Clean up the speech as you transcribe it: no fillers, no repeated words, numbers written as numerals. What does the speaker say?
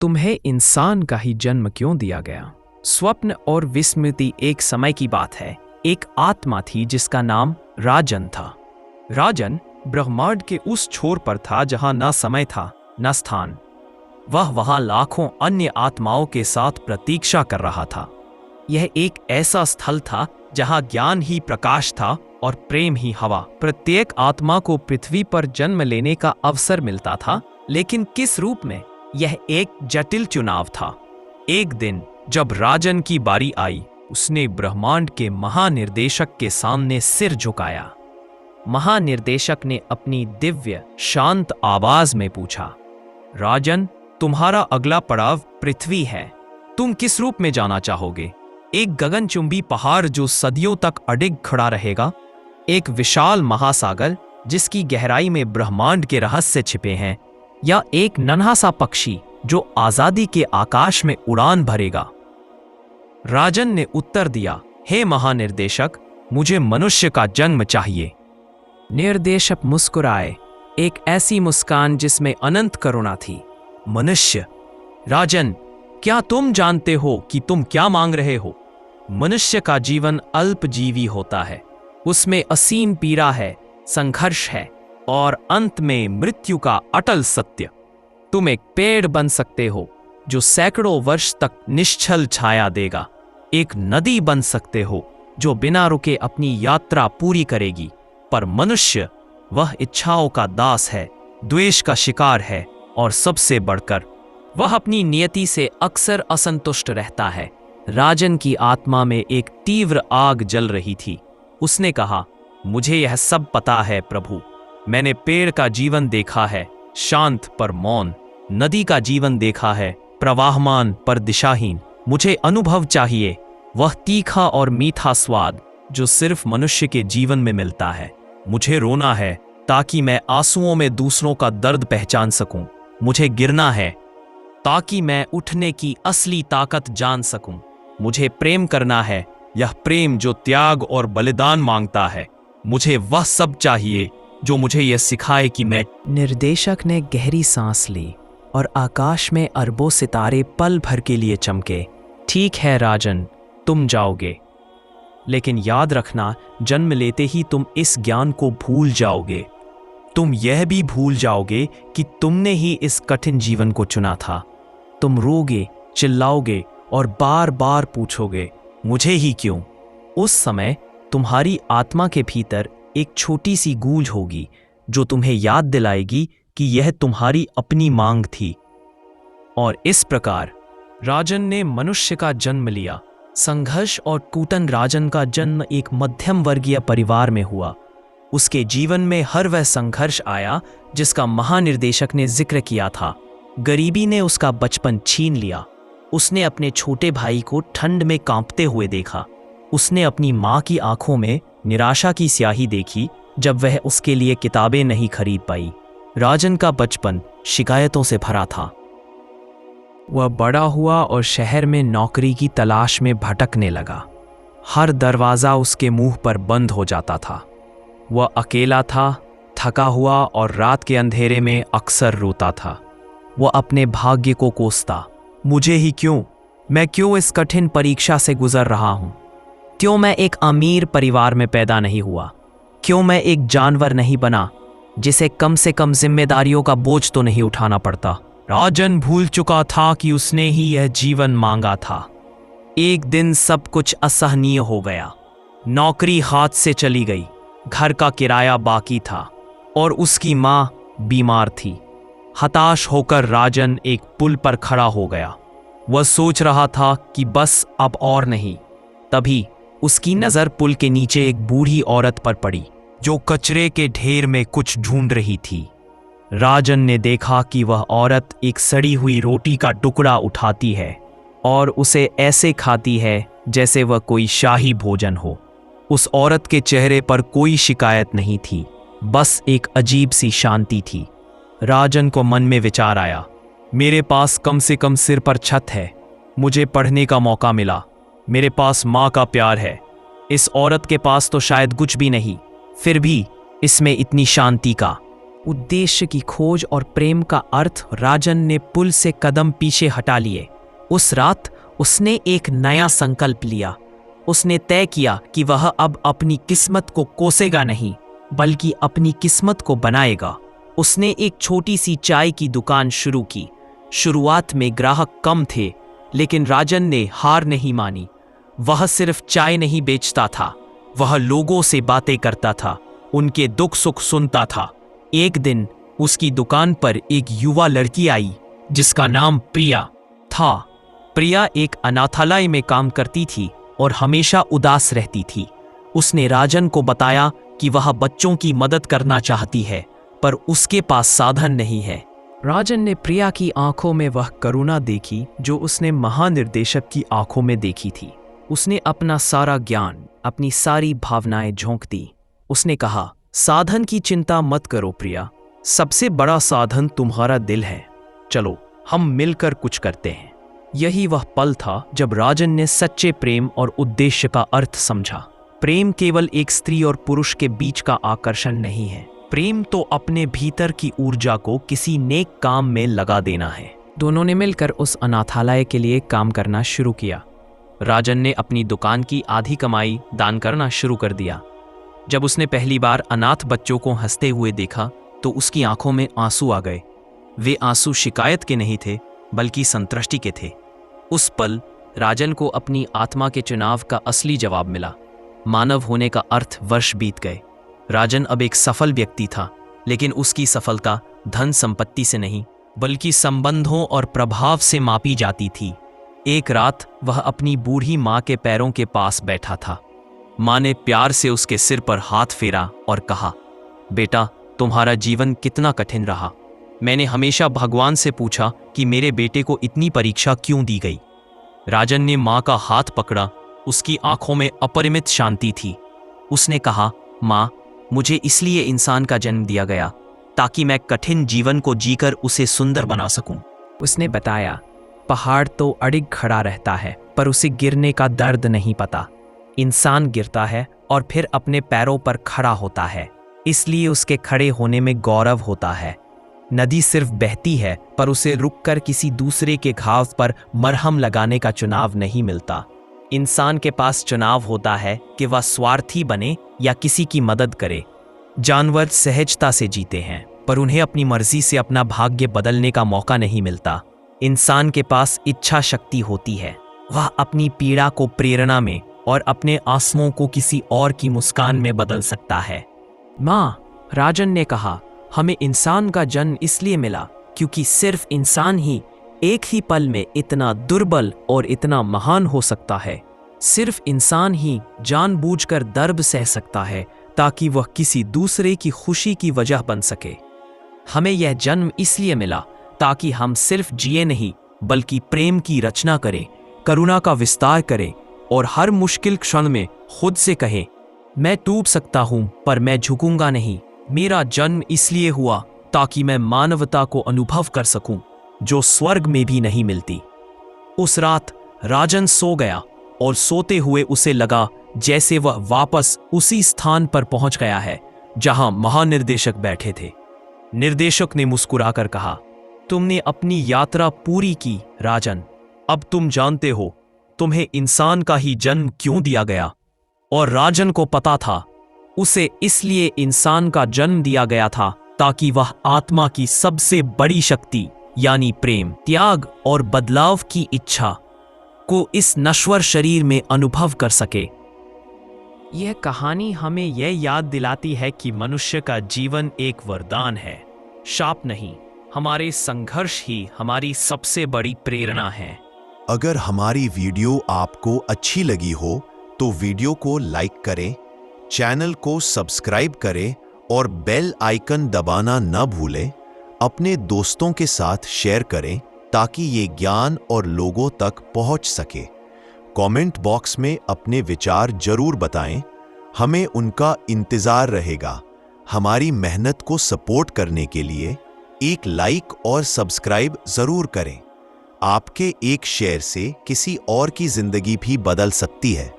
तुम्हें इंसान का ही जन्म क्यों दिया गया? स्वप्न और विस्मृति एक समय की बात है। एक आत्मा थी जिसका नाम राजन था। राजन ब्रह्मांड के उस छोर पर था जहां न समय था न स्थान। वह वहां लाखों अन्य आत्माओं के साथ प्रतीक्षा कर रहा था। यह एक ऐसा स्थल था जहां ज्ञान ही प्रकाश था और प्रेम ही हवा। प्रत्येक आत्मा को पृथ्वी पर जन्म लेने का अवसर मिलता था, लेकिन किस रूप में, यह एक जटिल चुनाव था। एक दिन जब राजन की बारी आई, उसने ब्रह्मांड के महानिर्देशक के सामने सिर झुकाया। महानिर्देशक ने अपनी दिव्य शांत आवाज में पूछा, राजन, तुम्हारा अगला पड़ाव पृथ्वी है। तुम किस रूप में जाना चाहोगे? एक गगनचुंबी पहाड़ जो सदियों तक अडिग खड़ा रहेगा, एक विशाल महासागर जिसकी गहराई में ब्रह्मांड के रहस्य छिपे हैं, या एक नन्हा सा पक्षी जो आजादी के आकाश में उड़ान भरेगा? राजन ने उत्तर दिया, हे महानिर्देशक, मुझे मनुष्य का जन्म चाहिए। निर्देशक मुस्कुराए, एक ऐसी मुस्कान जिसमें अनंत करुणा थी। मनुष्य? राजन, क्या तुम जानते हो कि तुम क्या मांग रहे हो? मनुष्य का जीवन अल्पजीवी होता है। उसमें असीम पीड़ा है, संघर्ष है और अंत में मृत्यु का अटल सत्य। तुम एक पेड़ बन सकते हो जो सैकड़ों वर्ष तक निश्चल छाया देगा। एक नदी बन सकते हो जो बिना रुके अपनी यात्रा पूरी करेगी। पर मनुष्य, वह इच्छाओं का दास है, द्वेष का शिकार है और सबसे बढ़कर वह अपनी नियति से अक्सर असंतुष्ट रहता है। राजन की आत्मा में एक तीव्र आग जल रही थी। उसने कहा, मुझे यह सब पता है प्रभु। मैंने पेड़ का जीवन देखा है, शांत पर मौन। नदी का जीवन देखा है, प्रवाहमान पर दिशाहीन। मुझे अनुभव चाहिए, वह तीखा और मीठा स्वाद जो सिर्फ मनुष्य के जीवन में मिलता है। मुझे रोना है ताकि मैं आंसुओं में दूसरों का दर्द पहचान सकूं। मुझे गिरना है ताकि मैं उठने की असली ताकत जान सकूं। मुझे प्रेम करना है, यह प्रेम जो त्याग और बलिदान मांगता है। मुझे वह सब चाहिए जो मुझे यह सिखाए कि मैं। निर्देशक ने गहरी सांस ली और आकाश में अरबों सितारे पल भर के लिए चमके। ठीक है राजन, तुम जाओगे, लेकिन याद रखना, जन्म लेते ही तुम इस ज्ञान को भूल जाओगे। तुम यह भी भूल जाओगे कि तुमने ही इस कठिन जीवन को चुना था। तुम रोगे, चिल्लाओगे और बार बार पूछोगे, मुझे ही क्यों? उस समय तुम्हारी आत्मा के भीतर एक छोटी सी गूंज होगी जो तुम्हें याद दिलाएगी कि यह तुम्हारी अपनी मांग थी। और इस प्रकार राजन ने मनुष्य का जन्म लिया। संघर्ष और टूटन राजन का जन्म एक मध्यम वर्गीय परिवार में हुआ। उसके जीवन में हर वह संघर्ष आया जिसका महानिर्देशक ने जिक्र किया था। गरीबी ने उसका बचपन छीन लिया। उसने अपने छोटे भाई को ठंड में कांपते हुए देखा। उसने अपनी माँ की आंखों में निराशा की स्याही देखी जब वह उसके लिए किताबें नहीं खरीद पाई। राजन का बचपन शिकायतों से भरा था। वह बड़ा हुआ और शहर में नौकरी की तलाश में भटकने लगा। हर दरवाज़ा उसके मुंह पर बंद हो जाता था। वह अकेला था, थका हुआ और रात के अंधेरे में अक्सर रोता था। वह अपने भाग्य को कोसता, मुझे ही क्यों? मैं क्यों इस कठिन परीक्षा से गुजर रहा हूँ? क्यों मैं एक अमीर परिवार में पैदा नहीं हुआ? क्यों मैं एक जानवर नहीं बना जिसे कम से कम जिम्मेदारियों का बोझ तो नहीं उठाना पड़ता? राजन भूल चुका था कि उसने ही यह जीवन मांगा था। एक दिन सब कुछ असहनीय हो गया। नौकरी हाथ से चली गई, घर का किराया बाकी था और उसकी माँ बीमार थी। हताश होकर राजन एक पुल पर खड़ा हो गया। वह सोच रहा था कि बस अब और नहीं। तभी उसकी नज़र पुल के नीचे एक बूढ़ी औरत पर पड़ी जो कचरे के ढेर में कुछ ढूंढ रही थी। राजन ने देखा कि वह औरत एक सड़ी हुई रोटी का टुकड़ा उठाती है और उसे ऐसे खाती है जैसे वह कोई शाही भोजन हो। उस औरत के चेहरे पर कोई शिकायत नहीं थी, बस एक अजीब सी शांति थी। राजन को मन में विचार आया, मेरे पास कम से कम सिर पर छत है, मुझे पढ़ने का मौका मिला, मेरे पास माँ का प्यार है। इस औरत के पास तो शायद कुछ भी नहीं, फिर भी इसमें इतनी शांति का। उद्देश्य की खोज और प्रेम का अर्थ राजन ने पुल से कदम पीछे हटा लिए। उस रात उसने एक नया संकल्प लिया। उसने तय किया कि वह अब अपनी किस्मत को कोसेगा नहीं, बल्कि अपनी किस्मत को बनाएगा। उसने एक छोटी सी चाय की दुकान शुरू की। शुरुआत में ग्राहक कम थे, लेकिन राजन ने हार नहीं मानी। वह सिर्फ चाय नहीं बेचता था, वह लोगों से बातें करता था, उनके दुख सुख सुनता था। एक दिन उसकी दुकान पर एक युवा लड़की आई जिसका नाम प्रिया था। प्रिया एक अनाथालय में काम करती थी और हमेशा उदास रहती थी। उसने राजन को बताया कि वह बच्चों की मदद करना चाहती है, पर उसके पास साधन नहीं है। राजन ने प्रिया की आंखों में वह करुणा देखी जो उसने महानिर्देशक की आंखों में देखी थी। उसने अपना सारा ज्ञान, अपनी सारी भावनाएं झोंक दी। उसने कहा, साधन की चिंता मत करो प्रिया, सबसे बड़ा साधन तुम्हारा दिल है। चलो हम मिलकर कुछ करते हैं। यही वह पल था जब राजन ने सच्चे प्रेम और उद्देश्य का अर्थ समझा। प्रेम केवल एक स्त्री और पुरुष के बीच का आकर्षण नहीं है। प्रेम तो अपने भीतर की ऊर्जा को किसी नेक काम में लगा देना है। दोनों ने मिलकर उस अनाथालय के लिए काम करना शुरू किया। राजन ने अपनी दुकान की आधी कमाई दान करना शुरू कर दिया। जब उसने पहली बार अनाथ बच्चों को हंसते हुए देखा तो उसकी आंखों में आंसू आ गए। वे आंसू शिकायत के नहीं थे, बल्कि संतुष्टि के थे। उस पल राजन को अपनी आत्मा के चुनाव का असली जवाब मिला। मानव होने का अर्थ वर्ष बीत गए। राजन अब एक सफल व्यक्ति था, लेकिन उसकी सफलता धन संपत्ति से नहीं, बल्कि संबंधों और प्रभाव से मापी जाती थी। एक रात वह अपनी बूढ़ी माँ के पैरों के पास बैठा था। माँ ने प्यार से उसके सिर पर हाथ फेरा और कहा, बेटा, तुम्हारा जीवन कितना कठिन रहा। मैंने हमेशा भगवान से पूछा कि मेरे बेटे को इतनी परीक्षा क्यों दी गई। राजन ने माँ का हाथ पकड़ा। उसकी आंखों में अपरिमित शांति थी। उसने कहा, माँ, मुझे इसलिए इंसान का जन्म दिया गया ताकि मैं कठिन जीवन को जीकर उसे सुंदर बना सकूं। उसने बताया, पहाड़ तो अडिग खड़ा रहता है, पर उसे गिरने का दर्द नहीं पता। इंसान गिरता है और फिर अपने पैरों पर खड़ा होता है, इसलिए उसके खड़े होने में गौरव होता है। नदी सिर्फ बहती है, पर उसे रुककर किसी दूसरे के घाव पर मरहम लगाने का चुनाव नहीं मिलता। इंसान के पास चुनाव होता है कि वह स्वार्थी बने या किसी की मदद करे। जानवर सहजता से जीते हैं, पर उन्हें अपनी मर्जी से अपना भाग्य बदलने का मौका नहीं मिलता। इंसान के पास इच्छा शक्ति होती है। वह अपनी पीड़ा को प्रेरणा में और अपने आंसुओं को किसी और की मुस्कान में बदल सकता है। माँ, राजन ने कहा, हमें इंसान का जन्म इसलिए मिला क्योंकि सिर्फ इंसान ही एक ही पल में इतना दुर्बल और इतना महान हो सकता है। सिर्फ इंसान ही जानबूझकर दर्द सह सकता है ताकि वह किसी दूसरे की खुशी की वजह बन सके। हमें यह जन्म इसलिए मिला ताकि हम सिर्फ जिए नहीं, बल्कि प्रेम की रचना करें, करुणा का विस्तार करें और हर मुश्किल क्षण में खुद से कहें, मैं टूट सकता हूं पर मैं झुकूंगा नहीं। मेरा जन्म इसलिए हुआ ताकि मैं मानवता को अनुभव कर सकूं, जो स्वर्ग में भी नहीं मिलती। उस रात राजन सो गया और सोते हुए उसे लगा जैसे वह वापस उसी स्थान पर पहुंच गया है जहां महानिर्देशक बैठे थे। निर्देशक ने मुस्कुराकर कहा, तुमने अपनी यात्रा पूरी की राजन। अब तुम जानते हो तुम्हें इंसान का ही जन्म क्यों दिया गया। और राजन को पता था, उसे इसलिए इंसान का जन्म दिया गया था ताकि वह आत्मा की सबसे बड़ी शक्ति यानी प्रेम, त्याग और बदलाव की इच्छा को इस नश्वर शरीर में अनुभव कर सके। यह कहानी हमें यह याद दिलाती है कि मनुष्य का जीवन एक वरदान है, शाप नहीं। हमारे संघर्ष ही हमारी सबसे बड़ी प्रेरणा है। अगर हमारी वीडियो आपको अच्छी लगी हो तो वीडियो को लाइक करें, चैनल को सब्सक्राइब करें और बेल आइकन दबाना न भूलें। अपने दोस्तों के साथ शेयर करें ताकि ये ज्ञान और लोगों तक पहुंच सके। कमेंट बॉक्स में अपने विचार जरूर बताएं, हमें उनका इंतजार रहेगा। हमारी मेहनत को सपोर्ट करने के लिए एक लाइक और सब्सक्राइब जरूर करें। आपके एक शेयर से किसी और की जिंदगी भी बदल सकती है।